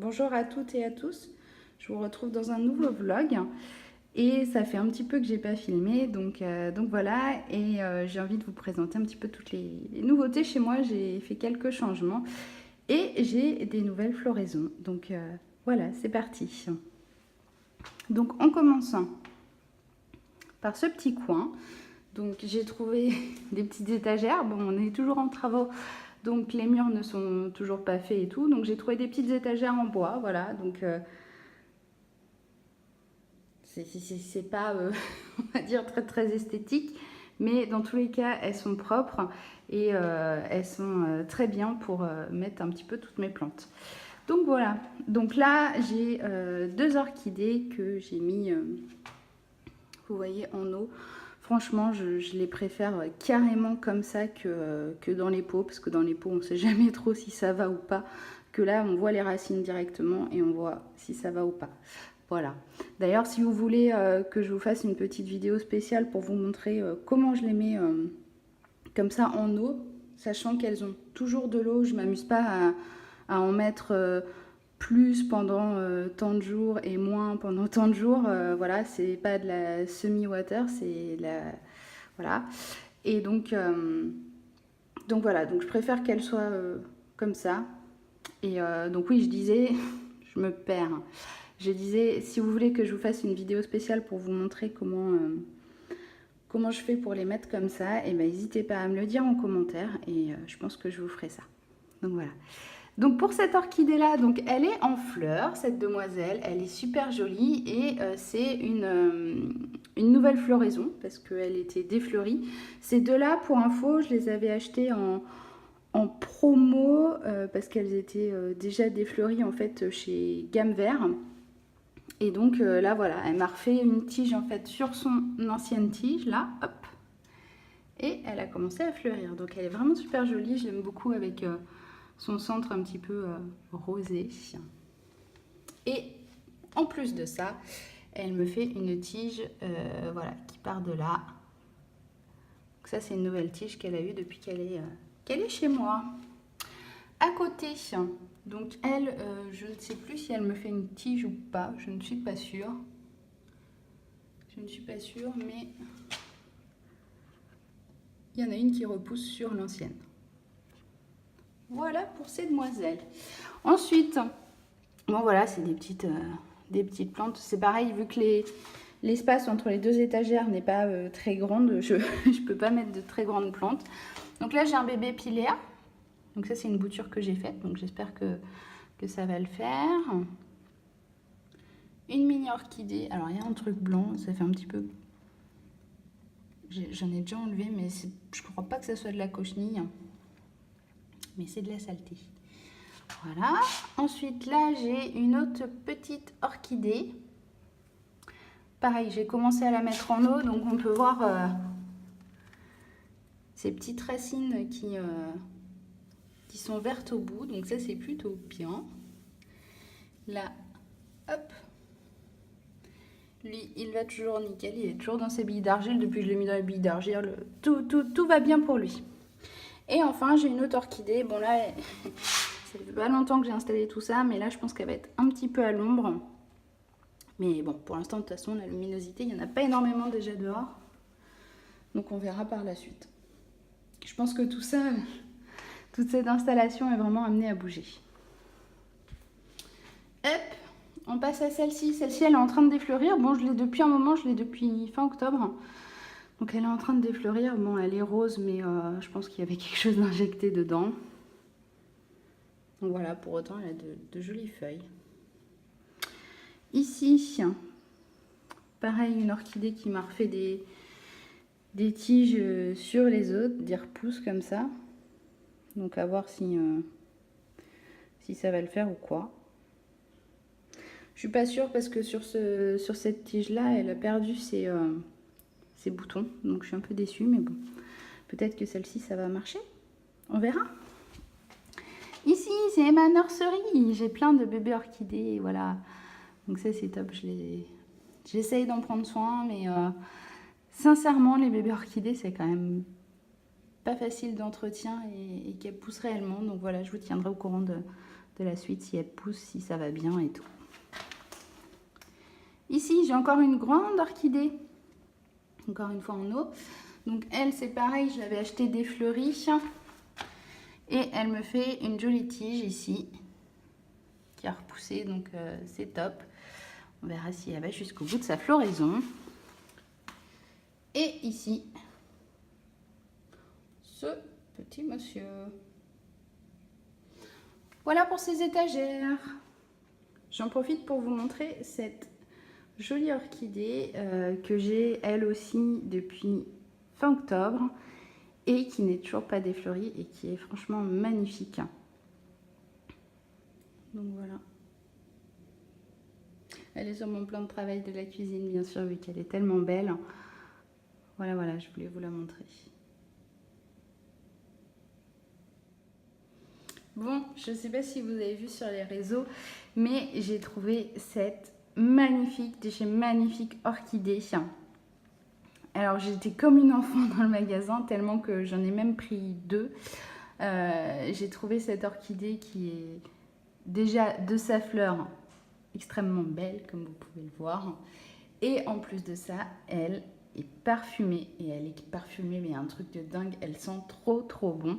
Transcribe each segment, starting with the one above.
Bonjour à toutes et à tous, je vous retrouve dans un nouveau vlog et ça fait un petit peu que j'ai pas filmé donc voilà et j'ai envie de vous présenter un petit peu toutes les nouveautés chez moi. J'ai fait quelques changements et j'ai des nouvelles floraisons donc voilà, c'est parti. Donc en commençant par ce petit coin, donc j'ai trouvé des petites étagères. Bon, on est toujours en travaux, donc les murs ne sont toujours pas faits et tout. Donc j'ai trouvé des petites étagères en bois, voilà. Donc c'est pas, on va dire, très esthétique. Mais dans tous les cas, elles sont propres et elles sont très bien pour mettre un petit peu toutes mes plantes. Donc voilà. Donc là, j'ai deux orchidées que j'ai mis, vous voyez, en eau. Franchement, je les préfère carrément comme ça que dans les pots, parce que dans les pots, on ne sait jamais trop si ça va ou pas. Que là, on voit les racines directement et on voit si ça va ou pas. Voilà. D'ailleurs, si vous voulez que je vous fasse une petite vidéo spéciale pour vous montrer comment je les mets comme ça en eau, sachant qu'elles ont toujours de l'eau, je ne m'amuse pas à en mettre plus pendant tant de jours et moins pendant tant de jours. Voilà, c'est pas de la semi-water, c'est la... Voilà. Et donc voilà, donc je préfère qu'elle soit comme ça. Et donc oui, je disais, je me perds. Je disais, si vous voulez que je vous fasse une vidéo spéciale pour vous montrer comment je fais pour les mettre comme ça, et ben n'hésitez pas à me le dire en commentaire et je pense que je vous ferai ça. Donc voilà. Donc pour cette orchidée là, donc elle est en fleurs, cette demoiselle, elle est super jolie et c'est une nouvelle floraison parce qu'elle était défleurie. Ces deux là, pour info, je les avais achetées en promo parce qu'elles étaient déjà défleuries en fait chez Gamme Vert. Et donc là voilà, elle m'a refait une tige en fait sur son ancienne tige là, hop. Et elle a commencé à fleurir. Donc elle est vraiment super jolie, je l'aime beaucoup avec son centre un petit peu rosé. Et en plus de ça, elle me fait une tige voilà, qui part de là. Donc ça c'est une nouvelle tige qu'elle a eue depuis qu'elle est chez moi. À côté, donc elle, je ne sais plus si elle me fait une tige ou pas, je ne suis pas sûre. Je ne suis pas sûre, mais il y en a une qui repousse sur l'ancienne. Voilà pour ces demoiselles. Ensuite, bon voilà, c'est des petites plantes. C'est pareil, vu que l'espace entre les deux étagères n'est pas très grande, je ne peux pas mettre de très grandes plantes. Donc là, j'ai un bébé Pilea. Donc ça, c'est une bouture que j'ai faite. Donc j'espère que ça va le faire. Une mini orchidée. Alors, il y a un truc blanc. Ça fait un petit peu... J'en ai déjà enlevé, mais je ne crois pas que ça soit de la cochenille. Mais c'est de la saleté. Voilà. Ensuite, là, j'ai une autre petite orchidée. Pareil, j'ai commencé à la mettre en eau. Donc, on peut voir ces petites racines qui sont vertes au bout. Donc, ça, c'est plutôt bien. Là, hop. Lui, il va toujours nickel. Il est toujours dans ses billes d'argile. Depuis que je l'ai mis dans les billes d'argile, tout va bien pour lui. Et enfin, j'ai une autre orchidée. Bon, là, ça fait pas longtemps que j'ai installé tout ça, mais là, je pense qu'elle va être un petit peu à l'ombre. Mais bon, pour l'instant, de toute façon, la luminosité, il n'y en a pas énormément déjà dehors. Donc, on verra par la suite. Je pense que tout ça, toute cette installation est vraiment amenée à bouger. Hop, on passe à celle-ci. Celle-ci, elle est en train de défleurir. Bon, je l'ai depuis un moment, je l'ai depuis fin octobre. Donc, elle est en train de défleurir. Bon, elle est rose, mais je pense qu'il y avait quelque chose d'injecté dedans. Donc voilà, pour autant, elle a de jolies feuilles. Ici, pareil, une orchidée qui m'a refait des tiges sur les autres, des repousses comme ça. Donc à voir si ça va le faire ou quoi. Je suis pas sûre parce que sur cette tige-là, elle a perdu ses boutons. Donc je suis un peu déçue, mais bon. Peut-être que celle-ci, ça va marcher. On verra. Ici, c'est ma nurserie. J'ai plein de bébés orchidées, voilà. Donc ça, c'est top. J'essaye d'en prendre soin, mais sincèrement, les bébés orchidées, c'est quand même pas facile d'entretien et qu'elle pousse réellement. Donc voilà, je vous tiendrai au courant de la suite, si elle pousse, si ça va bien et tout. Ici, j'ai encore une grande orchidée, encore une fois en eau. Donc elle, c'est pareil, je l'avais acheté des fleuries. Et elle me fait une jolie tige ici, qui a repoussé, donc c'est top. On verra si elle va jusqu'au bout de sa floraison. Et ici, ce petit monsieur. Voilà pour ces étagères. J'en profite pour vous montrer cette jolie orchidée que j'ai elle aussi depuis fin octobre et qui n'est toujours pas défleurie et qui est franchement magnifique. Donc voilà. Elle est sur mon plan de travail de la cuisine, bien sûr, vu qu'elle est tellement belle. Voilà, voilà, je voulais vous la montrer. Bon, je ne sais pas si vous avez vu sur les réseaux, mais j'ai trouvé cette magnifique, de chez Magnifique Orchidée. Alors, j'étais comme une enfant dans le magasin, tellement que j'en ai même pris deux. J'ai trouvé cette orchidée qui est déjà de sa fleur extrêmement belle, comme vous pouvez le voir. Et en plus de ça, elle est parfumée. Et elle est parfumée, mais un truc de dingue. Elle sent trop, trop bon.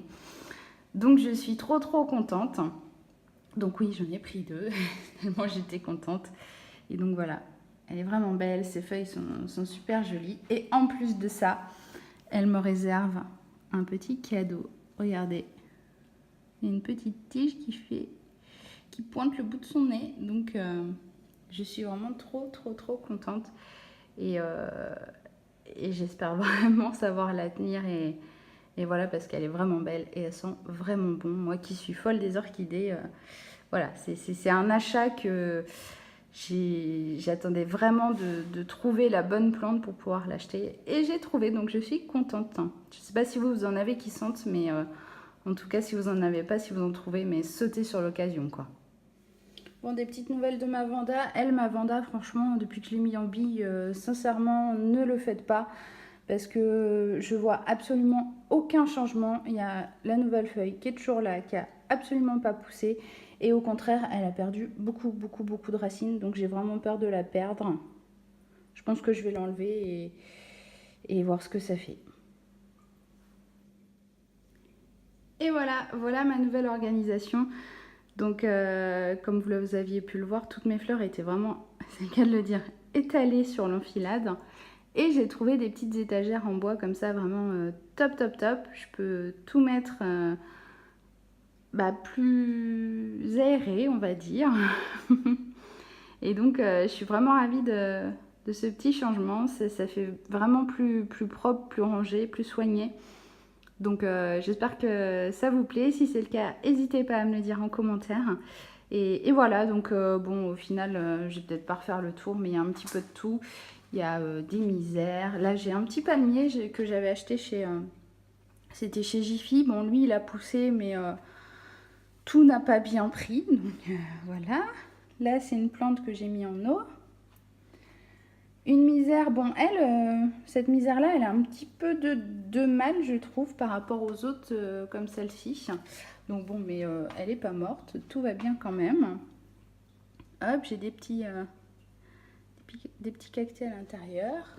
Donc, je suis trop, trop contente. Donc oui, j'en ai pris deux. Tellement j'étais contente. Et donc voilà, elle est vraiment belle. Ses feuilles sont super jolies. Et en plus de ça, elle me réserve un petit cadeau. Regardez. Il y a une petite tige qui pointe le bout de son nez. Donc, je suis vraiment trop, trop, trop contente. Et j'espère vraiment savoir la tenir. Et voilà, parce qu'elle est vraiment belle et elle sent vraiment bon. Moi qui suis folle des orchidées, voilà, c'est un achat que j'attendais vraiment de trouver la bonne plante pour pouvoir l'acheter. Et j'ai trouvé, donc je suis contente. Je ne sais pas si vous en avez qui sentent, mais en tout cas, si vous n'en avez pas, si vous en trouvez, mais sautez sur l'occasion, quoi. Bon, des petites nouvelles de ma Vanda. Elle, ma Vanda, franchement, depuis que je l'ai mis en bille, sincèrement, ne le faites pas. Parce que je vois absolument aucun changement. Il y a la nouvelle feuille qui est toujours là, qui a absolument pas poussé. Et au contraire, elle a perdu beaucoup, beaucoup, beaucoup de racines. Donc j'ai vraiment peur de la perdre. Je pense que je vais l'enlever et voir ce que ça fait. Et voilà, voilà ma nouvelle organisation. Donc, comme vous aviez pu le voir, toutes mes fleurs étaient vraiment, c'est le cas de le dire, étalées sur l'enfilade. Et j'ai trouvé des petites étagères en bois comme ça, vraiment top, top, top. Je peux tout mettre plus aéré, on va dire. Et donc, je suis vraiment ravie de ce petit changement. Ça fait vraiment plus propre, plus rangé, plus soigné. Donc j'espère que ça vous plaît. Si c'est le cas, n'hésitez pas à me le dire en commentaire. Et voilà, donc bon, au final, je vais peut-être pas refaire le tour, mais il y a un petit peu de tout. Il y a des misères. Là, j'ai un petit palmier que j'avais acheté chez... c'était chez Jiffy. Bon, lui, il a poussé, mais tout n'a pas bien pris. Donc voilà. Là, c'est une plante que j'ai mis en eau. Une misère, bon, elle, cette misère-là, elle a un petit peu de mal, je trouve, par rapport aux autres comme celle-ci. Donc bon, mais elle n'est pas morte, tout va bien quand même. Hop, j'ai des petits cactus à l'intérieur.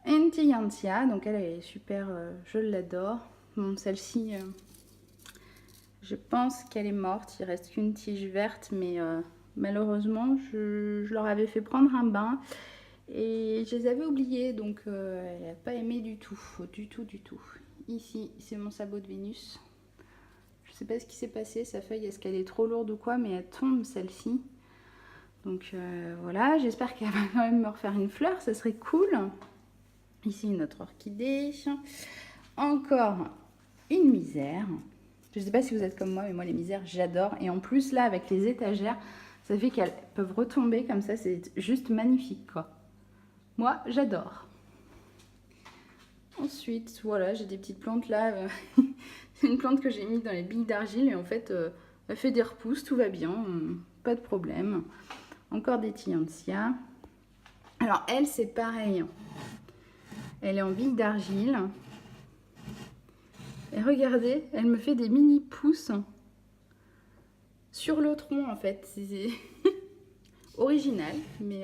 Une Tiantia, donc elle est super, je l'adore. Bon, celle-ci, je pense qu'elle est morte, il reste qu'une tige verte, mais... malheureusement, je leur avais fait prendre un bain et je les avais oubliés, donc elle n'a pas aimé du tout, du tout, du tout. Ici, c'est mon sabot de Vénus. Je ne sais pas ce qui s'est passé, sa feuille, est-ce qu'elle est trop lourde ou quoi, mais elle tombe celle-ci. Donc voilà, j'espère qu'elle va quand même me refaire une fleur, ça serait cool. Ici, notre orchidée. Encore une misère. Je ne sais pas si vous êtes comme moi, mais moi les misères, j'adore. Et en plus, là, avec les étagères, ça fait qu'elles peuvent retomber comme ça, c'est juste magnifique, quoi. Moi, j'adore. Ensuite, voilà, j'ai des petites plantes là. C'est une plante que j'ai mise dans les billes d'argile et en fait, elle fait des repousses, tout va bien, pas de problème. Encore des Tiantia. Alors, elle, c'est pareil. Elle est en billes d'argile. Et regardez, elle me fait des mini pousses sur le tronc en fait. C'est original, mais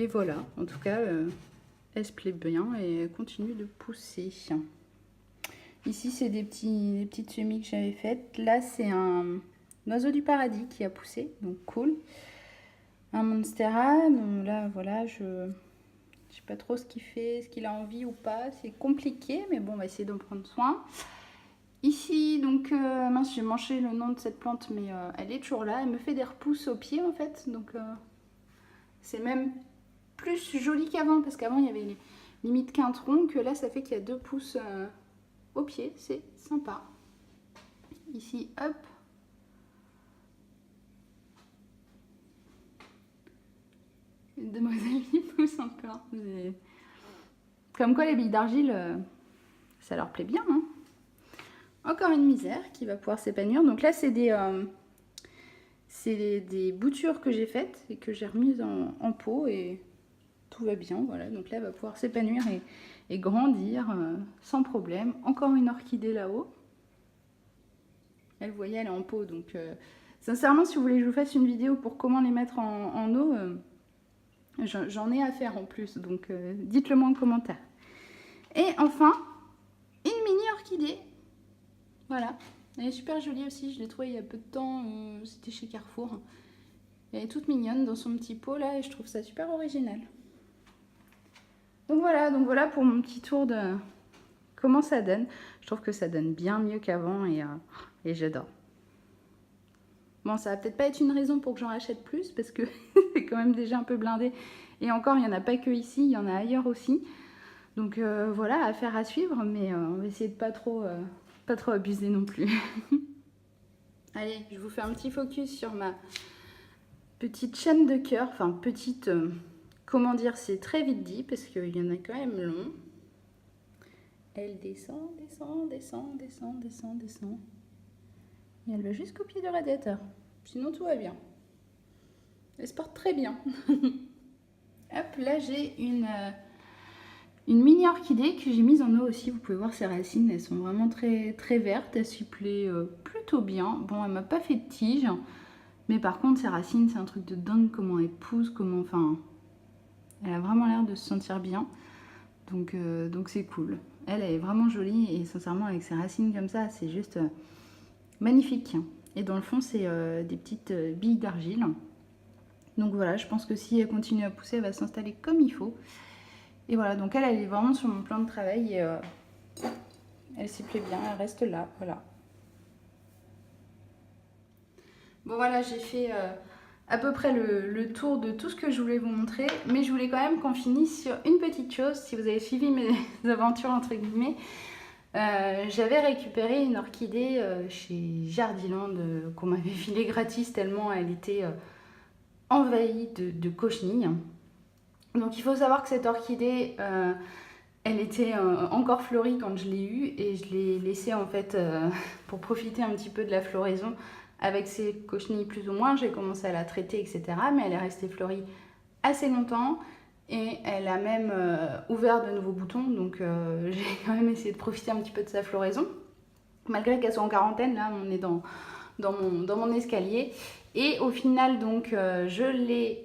voilà. En tout cas, elle se plaît bien et elle continue de pousser. Ici, c'est des petites semis que j'avais faites. Là, c'est un oiseau du paradis qui a poussé, donc cool. Un monstera, donc là, voilà, je sais pas trop ce qu'il fait, ce qu'il a envie ou pas. C'est compliqué, mais bon, on va essayer d'en prendre soin. Ici, donc, mince, j'ai mangé le nom de cette plante, mais elle est toujours là. Elle me fait des repousses au pied, en fait. Donc, c'est même plus joli qu'avant, parce qu'avant, il y avait limite qu'un tronc, que là, ça fait qu'il y a 2 pousses au pied. C'est sympa. Ici, hop. Une demoiselle qui pousse encore. Comme quoi, les billes d'argile, ça leur plaît bien, hein. Encore une misère qui va pouvoir s'épanouir. Donc là, c'est des boutures que j'ai faites et que j'ai remises en pot et tout va bien. Voilà, donc là, elle va pouvoir s'épanouir et grandir sans problème. Encore une orchidée là-haut. Elle, vous voyez, elle est en pot. Donc, sincèrement, si vous voulez que je vous fasse une vidéo pour comment les mettre en eau, j'en ai à faire en plus. Donc, dites-le moi en commentaire. Et enfin, une mini orchidée. Voilà, elle est super jolie aussi, je l'ai trouvée il y a peu de temps, c'était chez Carrefour. Elle est toute mignonne dans son petit pot là et je trouve ça super original. Donc voilà pour mon petit tour de comment ça donne. Je trouve que ça donne bien mieux qu'avant et j'adore. Bon, ça va peut-être pas être une raison pour que j'en rachète plus parce que c'est quand même déjà un peu blindé. Et encore, il n'y en a pas que ici, il y en a ailleurs aussi. Donc voilà, affaire à suivre, mais on va essayer de pas trop abuser non plus. Allez, je vous fais un petit focus sur ma petite chaîne de cœur. Enfin, petite, comment dire, c'est très vite dit parce qu'il y en a quand même long. Elle descend, descend, descend, descend, descend, descend. Et elle va jusqu'au pied du radiateur. Sinon, tout va bien. Elle se porte très bien. Hop, là, j'ai une mini orchidée que j'ai mise en eau aussi. Vous pouvez voir ses racines, elles sont vraiment très, très vertes. Elle s'y plaît plutôt bien. Bon, elle m'a pas fait de tige. Mais par contre, ses racines, c'est un truc de dingue. Comment elle pousse, comment... Enfin, elle a vraiment l'air de se sentir bien. Donc c'est cool. Elle est vraiment jolie. Et sincèrement, avec ses racines comme ça, c'est juste magnifique. Et dans le fond, c'est des petites billes d'argile. Donc voilà, je pense que si elle continue à pousser, elle va s'installer comme il faut. Et voilà, donc elle est vraiment sur mon plan de travail et elle s'y plaît bien, elle reste là, voilà. Bon voilà, j'ai fait à peu près le tour de tout ce que je voulais vous montrer, mais je voulais quand même qu'on finisse sur une petite chose. Si vous avez suivi mes aventures entre guillemets, j'avais récupéré une orchidée chez Jardiland qu'on m'avait filée gratis tellement elle était envahie de cochenilles. Donc il faut savoir que cette orchidée, elle était encore fleurie quand je l'ai eue et je l'ai laissée en fait pour profiter un petit peu de la floraison avec ses cochenilles plus ou moins. J'ai commencé à la traiter, etc. Mais elle est restée fleurie assez longtemps et elle a même ouvert de nouveaux boutons. Donc j'ai quand même essayé de profiter un petit peu de sa floraison. Malgré qu'elle soit en quarantaine, là on est dans mon escalier. Et au final, donc je l'ai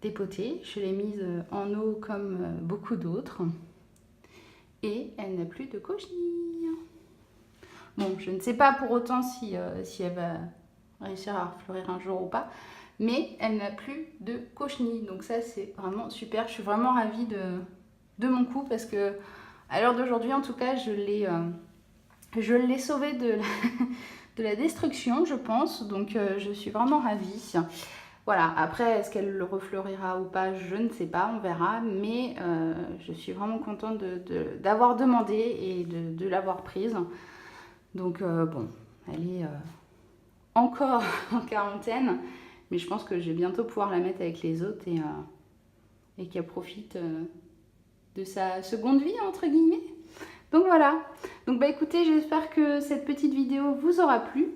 dépotée, je l'ai mise en eau comme beaucoup d'autres. Et elle n'a plus de cochenilles. Bon, je ne sais pas pour autant si elle va réussir à fleurir un jour ou pas, mais elle n'a plus de cochenilles. Donc ça, c'est vraiment super. Je suis vraiment ravie de mon coup parce que à l'heure d'aujourd'hui, en tout cas, je l'ai sauvée de la destruction, je pense. Donc je suis vraiment ravie. Voilà, après, est-ce qu'elle le refleurira ou pas, je ne sais pas, on verra. Mais je suis vraiment contente d'avoir demandé et de l'avoir prise. Donc bon, elle est encore en quarantaine. Mais je pense que je vais bientôt pouvoir la mettre avec les autres et qu'elle profite de sa seconde vie, entre guillemets. Donc voilà. Donc bah écoutez, j'espère que cette petite vidéo vous aura plu.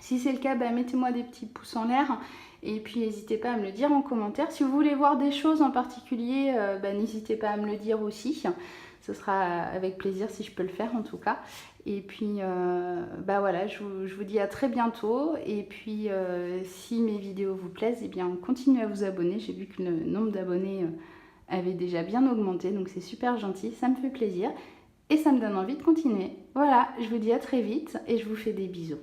Si c'est le cas, bah, mettez-moi des petits pouces en l'air. Et puis n'hésitez pas à me le dire en commentaire. Si vous voulez voir des choses en particulier, bah, n'hésitez pas à me le dire aussi. Ce sera avec plaisir si je peux le faire en tout cas. Et puis bah voilà, je vous dis à très bientôt. Et puis si mes vidéos vous plaisent, eh bien continuez à vous abonner. J'ai vu que le nombre d'abonnés avait déjà bien augmenté, donc c'est super gentil, ça me fait plaisir. Et ça me donne envie de continuer. Voilà, je vous dis à très vite et je vous fais des bisous.